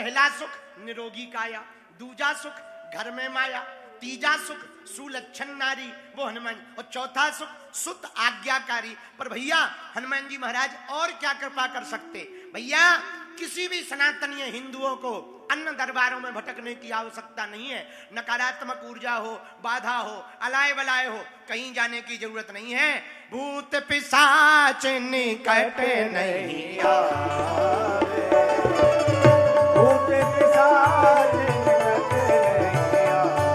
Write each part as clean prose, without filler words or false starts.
पहला सुख निरोगी काया, दूजा सुख घर में माया, तीजा सुख सुलक्षण नारी वो हनुमान, और चौथा सुख सुत आज्ञाकारी। पर भैया हनुमान जी महाराज और क्या कृपा कर सकते? भैया किसी भी सनातनीय हिंदुओं को अन्य दरबारों में भटकने की आवश्यकता नहीं है। नकारात्मक ऊर्जा हो, बाधा हो, अलाय बलाय हो, कहीं जाने की जरूरत नहीं है। भूत पिशाच निकट नहीं आवे, भूत पिशाच निकट नहीं आवे,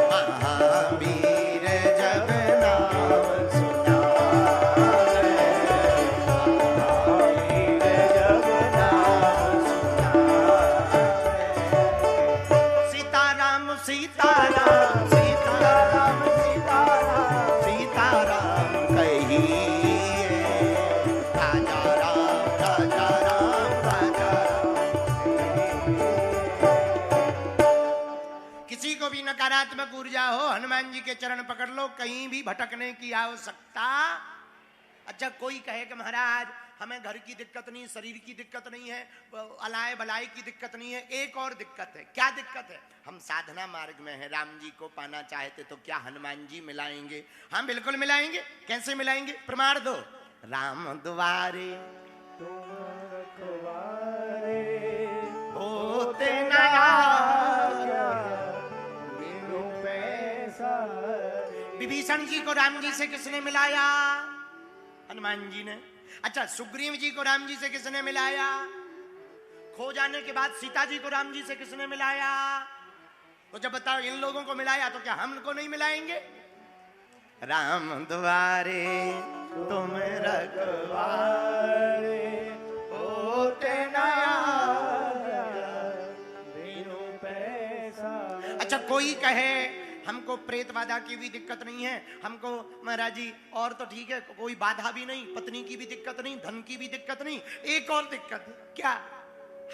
महावीर जब नाम सुनावे, महावीर जब नाम सुनावे। सीताराम सीताराम सीताराम सीताराम सीताराम कहिए, राजा राम राजा राम राजा राम। किसी को भी नकारात्मक ऊर्जा हो, हनुमान जी के चरण पकड़ लो, कहीं भी भटकने की आवश्यकता। अच्छा कोई कहे कि महाराज हमें घर की दिक्कत नहीं, शरीर की दिक्कत नहीं है, अलाय बलाय की दिक्कत नहीं है, एक और दिक्कत है। क्या दिक्कत है? हम साधना मार्ग में हैं, राम जी को पाना चाहते तो क्या हनुमान जी मिलाएंगे? हम बिल्कुल मिलाएंगे। कैसे मिलाएंगे? प्रमाण दो। राम दुआरे तुम रखवारे, होते न आज्ञा बिनु पैसारे। विभीषण जी को राम जी से किसने मिलाया? हनुमान जी ने। अच्छा सुग्रीव जी को राम जी से किसने मिलाया? खो जाने के बाद सीता जी को राम जी से किसने मिलाया? तो जब बताओ इन लोगों को मिलाया तो क्या हमको नहीं मिलाएंगे? राम द्वारे तुम रखवारे, होते न आज्ञा बिनु पैसा। अच्छा कोई कहे हमको प्रेत बाधा की भी दिक्कत नहीं है, हमको महाराज जी और तो ठीक है, कोई बाधा भी नहीं, पत्नी की भी दिक्कत नहीं, धन की भी दिक्कत नहीं, एक और दिक्कत है। क्या?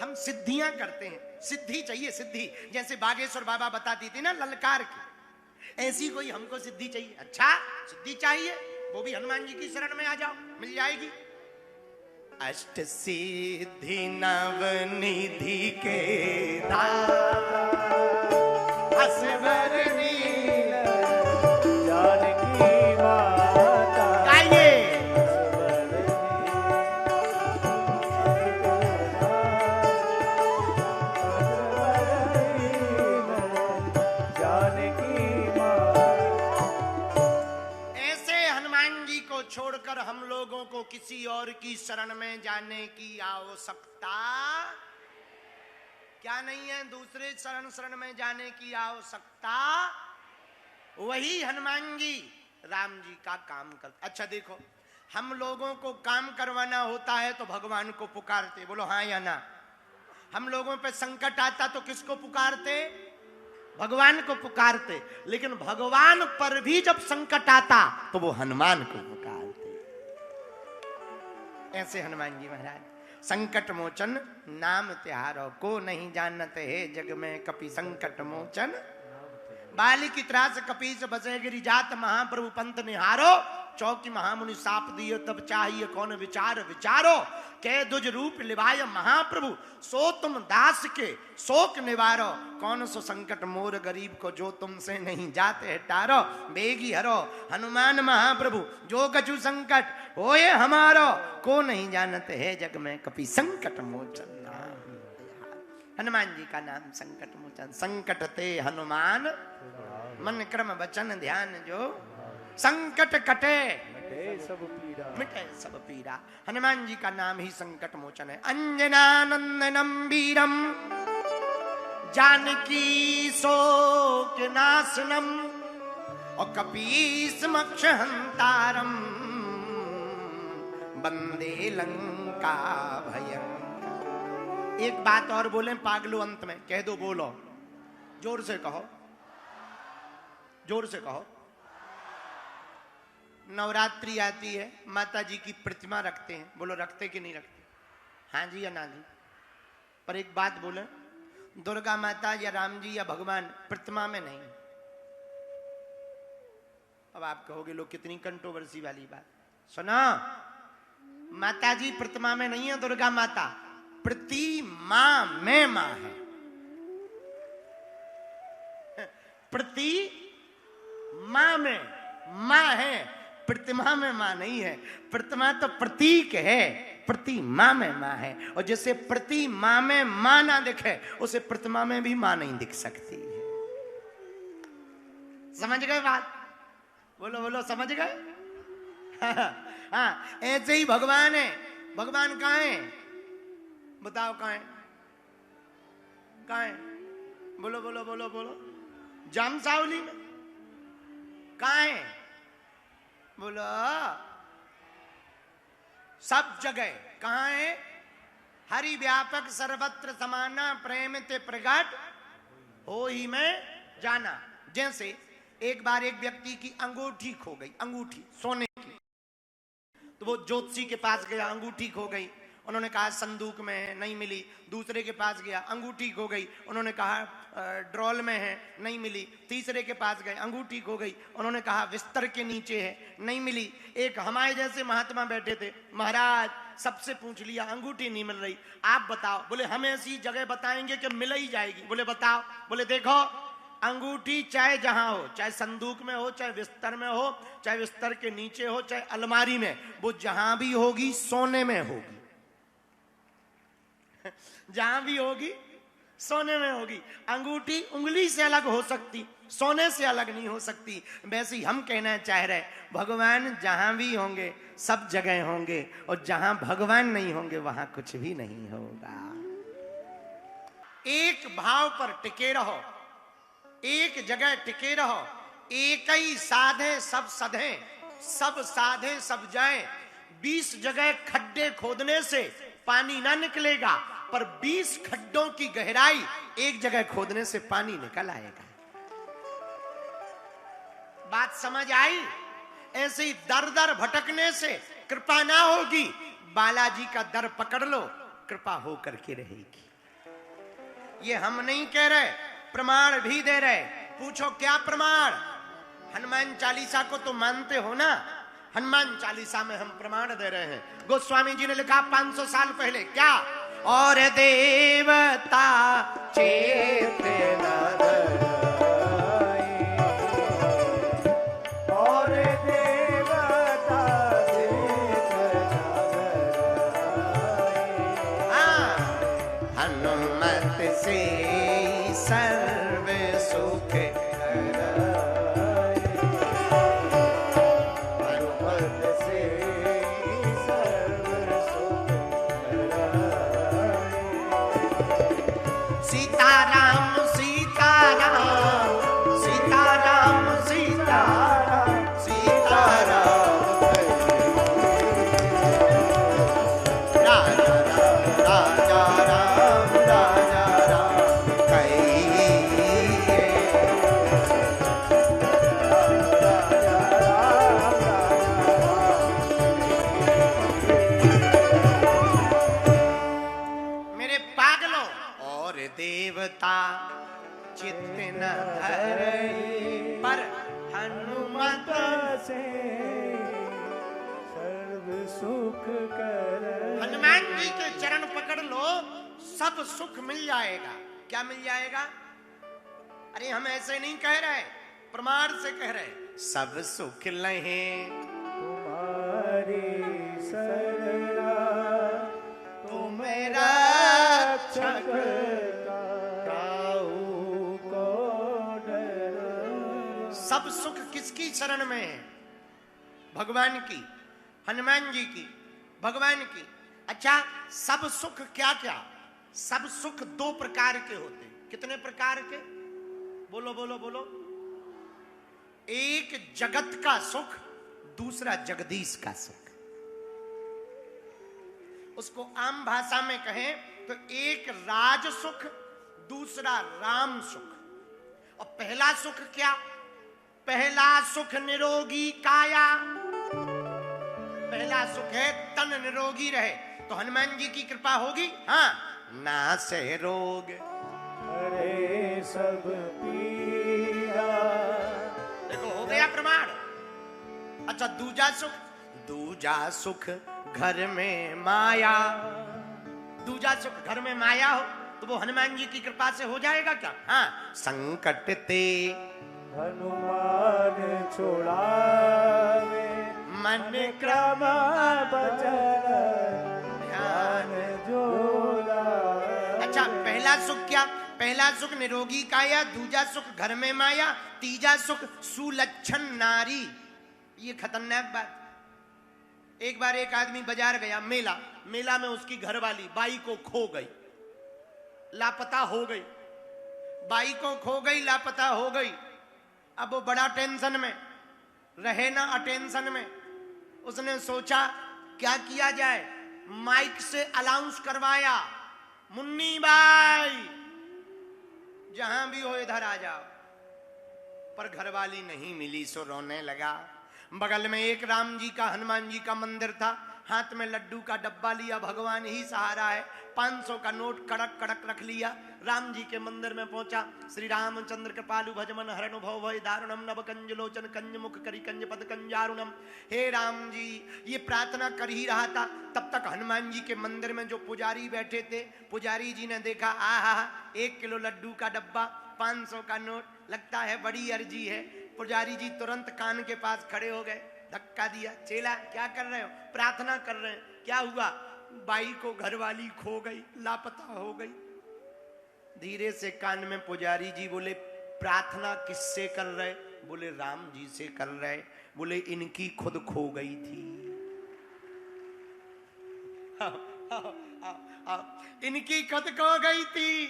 हम सिद्धियां करते हैं, सिद्धि चाहिए, सिद्धि। जैसे बागेश्वर बाबा बताती थी ना ललकार की, ऐसी कोई हमको सिद्धि चाहिए। अच्छा सिद्धि चाहिए, वो भी हनुमान जी की शरण में आ जाओ, मिल जाएगी। अष्ट सिद्धि नवनिधि के दाता, असवर नील जानकी माता, गाइए। ऐसे हनुमान जी को छोड़कर हम लोगों को किसी और की शरण में जाने की आवश्यकता क्या नहीं है? दूसरे शरण में जाने की आवश्यकता। वही हनुमान जी राम जी का काम कर। अच्छा देखो हम लोगों को काम करवाना होता है तो भगवान को पुकारते, बोलो हाँ या ना। हम लोगों पे संकट आता तो किसको पुकारते? भगवान को पुकारते। लेकिन भगवान पर भी जब संकट आता तो वो हनुमान को पुकारते। ऐसे हनुमान जी महाराज संकट मोचन नाम त्यारो, को नहीं जानते है जग में कपि संकट मोचन। बाली की त्रास कपीस बसे गिरी जात, महाप्रभु पंथ निहारो, चौकी महामुनि साप दियो तब चाहिए कौन विचार विचारो। कह दुज रूप लिवाय महाप्रभु, सो तुम दास के शोक निवारो। कौन सो संकट मोर गरीब को, जो तुमसे नहीं जाते है टारो। बेगी हरो हनुमान महाप्रभु, जो कछु संकट होए हमारो, को नहीं जानते है जग में कपि संकट मोचन। हनुमान जी का नाम संकट मोचन। संकट ते हनुमान मन क्रम वचन ध्यान जो, संकट कटे मिटे सब पीड़ा। हनुमान जी का नाम ही संकट मोचन है। अंजनानंदनम वीरम जानकी शोक नाशनम, और कपीस मक्ष हंतारम वंदे लंका भयंकर। एक बात और बोले पागलो अंत में, कह दो, बोलो जोर से कहो, जोर से कहो। नवरात्रि आती है, माता जी की प्रतिमा रखते हैं, बोलो रखते कि नहीं रखते? हाँ जी या ना जी? पर एक बात बोले, दुर्गा माता या राम जी या भगवान प्रतिमा में नहीं। अब आप कहोगे लोग कितनी कंट्रोवर्सी वाली बात। सुना, माता जी प्रतिमा में नहीं है, दुर्गा माता प्रतिमा मां में मां है। प्रति मां में मां है, प्रतिमा में मां नहीं है। प्रतिमा तो प्रतीक है, प्रतिमा में मां है। और जैसे प्रतिमा में मां ना दिखे, उसे प्रतिमा में भी मां नहीं दिख सकती है। समझ गए बात? बोलो बोलो, समझ गए? हाँ, ऐसे ही भगवान है। भगवान कहाँ है? बताओ कहाँ है? कहाँ है? बोलो बोलो बोलो बोलो। जामसावली में कहाँ है? बोलो। सब जगह कहाँ है? हरि व्यापक सर्वत्र समाना, प्रेम ते प्रगट हो ही में जाना। जैसे एक बार एक व्यक्ति की अंगूठी खो गई, अंगूठी सोने की, तो वो ज्योतिषी के पास गया, अंगूठी खो गई। उन्होंने कहा संदूक में है, नहीं मिली। दूसरे के पास गया, अंगूठी खो गई। उन्होंने कहा ड्रॉल में है, नहीं मिली। तीसरे के पास गए, अंगूठी खो गई। उन्होंने कहा बिस्तर के नीचे है, नहीं मिली। एक हमारे जैसे महात्मा बैठे थे, महाराज सबसे पूछ लिया, अंगूठी नहीं मिल रही, आप बताओ। बोले हम ऐसी जगह बताएंगे कि मिल ही जाएगी। बोले बताओ। बोले देखो, अंगूठी चाहे जहां हो, चाहे संदूक में हो, चाहे बिस्तर में हो, चाहे बिस्तर के नीचे हो, चाहे अलमारी में, वो जहां भी होगी सोने में होगी। जहां भी होगी सोने में होगी। अंगूठी उंगली से अलग हो सकती, सोने से अलग नहीं हो सकती। वैसे ही हम कहना चाह रहे, भगवान जहां भी होंगे सब जगह होंगे, और जहां भगवान नहीं होंगे वहां कुछ भी नहीं होगा। एक भाव पर टिके रहो, एक जगह टिके रहो। एक ही साधे सब सधे, सब साधे सब जाए। 20 जगह खड्डे खोदने से पानी ना निकलेगा, पर 20 खड्डों की गहराई एक जगह खोदने से पानी निकल आएगा। बात समझ आई? ऐसे ही दर दर भटकने से कृपा ना होगी। बालाजी का दर पकड़ लो, कृपा हो करके रहेगी। ये हम नहीं कह रहे, प्रमाण भी दे रहे। पूछो क्या प्रमाण? हनुमान चालीसा को तो मानते हो ना? हनुमान चालीसा में हम प्रमाण दे रहे हैं। गोस्वामी जी ने लिखा 500 साल पहले, क्या? और देवता चेतना और देवता हनुमत से सर्व सुख सीताराम सीताराम सीताराम सीताराम सीताराम राजा राम राजा राम कहिए। मेरे पागलों, और देवता चित्त न धरे, पर हनुमत से सर्व सुख कर। हनुमान जी के चरण पकड़ लो, सब सुख मिल जाएगा। क्या मिल जाएगा? अरे हम ऐसे नहीं कह रहे, प्रमाण से कह रहे। सब सुख लहे तुम्हारी शरणा, तुम मेरा रक्षक काहू को डर। सब सुख किसकी शरण में है? भगवान की, हनुमान जी की, भगवान की। अच्छा, सब सुख क्या क्या? सब सुख 2 प्रकार के होते हैं। कितने प्रकार के? बोलो बोलो बोलो। एक जगत का सुख, दूसरा जगदीश का सुख। उसको आम भाषा में कहें तो एक राज सुख, दूसरा राम सुख। और पहला सुख क्या? पहला सुख निरोगी काया। पहला सुख है तन निरोगी रहे। तो हनुमान जी की कृपा होगी, हाँ, ना से रोग। अरे सब पीड़ा। देखो हो गया प्रमाण। अच्छा, दूजा सुख, दूजा सुख घर में माया। दूजा सुख घर में माया हो तो वो हनुमान जी की कृपा से हो जाएगा क्या? हाँ, संकट ते हनुमान छुड़ावे मन क्रम बचन ध्यान जो लावे। अच्छा, पहला सुख क्या? पहला सुख निरोगी काया, दूजा सुख घर में माया, तीजा सुख सुलक्षण नारी। ये खतरनाक बात। एक बार एक आदमी बाजार गया, मेला में उसकी घरवाली बाई को खो गई, लापता हो गई। बाई को खो गई, लापता हो गई। अब वो बड़ा टेंशन में रहे ना, अटेंशन में। उसने सोचा क्या किया जाए, माइक से अनाउंस करवाया, मुन्नी बाई जहां भी हो इधर आ जाओ। पर घरवाली नहीं मिली, सो रोने लगा। बगल में एक राम जी का, हनुमान जी का मंदिर था, हाथ में लड्डू का डब्बा लिया, भगवान ही सहारा है, 500 का नोट कड़क कड़क रख लिया। राम जी के मंदिर में पहुंचा। श्री रामचंद्र कृपालु भजमन हरण भव भय दारुणम नव कंज लोचन कंज मुख करी कंज पद कंजारुणम। हे राम जी, ये प्रार्थना कर ही रहा था, तब तक हनुमान जी के मंदिर में जो पुजारी बैठे थे, पुजारी जी ने देखा, आहा 1 किलो लड्डू का डब्बा, 500 का नोट, लगता है बड़ी अर्जी है। पुजारी जी तुरंत कान के पास खड़े हो गए, धक्का दिया। चेला क्या कर रहे हो? प्रार्थना कर रहे हैं। क्या हुआ? बाई को घरवाली खो गई, लापता हो गई। धीरे से कान में पुजारी जी बोले, प्रार्थना किससे कर रहे? बोले राम जी से कर रहे। बोले इनकी खुद खो गई थी। इनकी खुद खो गई थी।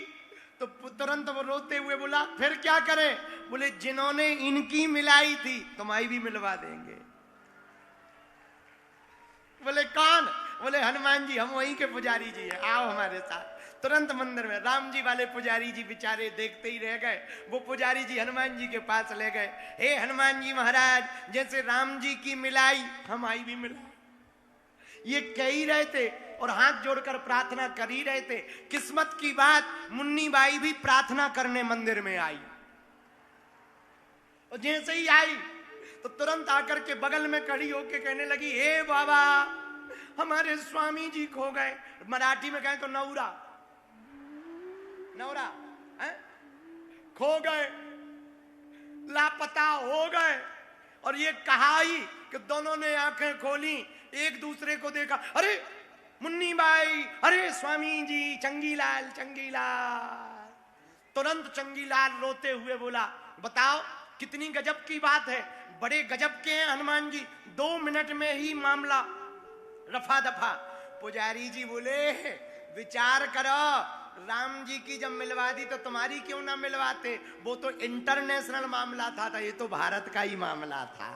तो तुरंत वो रोते हुए बोला, फिर क्या करें? बोले जिन्होंने इनकी मिलाई थी तुम्हारी भी मिलवा देंगे। बोले कौन? बोले हनुमान जी, हम वहीं के पुजारी जी हैं, आओ हमारे साथ। तुरंत मंदिर में राम जी वाले पुजारी जी बेचारे देखते ही रह गए। वो पुजारी जी हनुमान जी के पास ले गए। हे हनुमान जी महाराज, जैसे राम जी की मिलाई हमारी भी मिलाई। ये कह ही रहे थे और हाथ जोड़कर प्रार्थना कर ही रहे थे। किस्मत की बात, मुन्नी बाई भी प्रार्थना करने मंदिर में आई। और जैसे ही आई तो तुरंत आकर के बगल में खड़ी होके कहने लगी, हे बाबा, हमारे स्वामी जी खो गए। मराठी में कहें तो नौरा है? खो गए, लापता हो गए। और ये कहा ही कि दोनों ने आंखें खोली, एक दूसरे को देखा, अरे मुन्नी बाई, अरे स्वामी जी, चंगीलाल चंगीलाल। तुरंत चंगीलाल रोते हुए बोला, बताओ कितनी गजब की बात है, बड़े गजब के हैं हनुमान जी, 2 मिनट में ही मामला रफा दफा। पुजारी जी बोले, विचार करो, राम जी की जब मिलवा दी तो तुम्हारी क्यों ना मिलवाते? वो तो इंटरनेशनल मामला था, ये तो भारत का ही मामला था।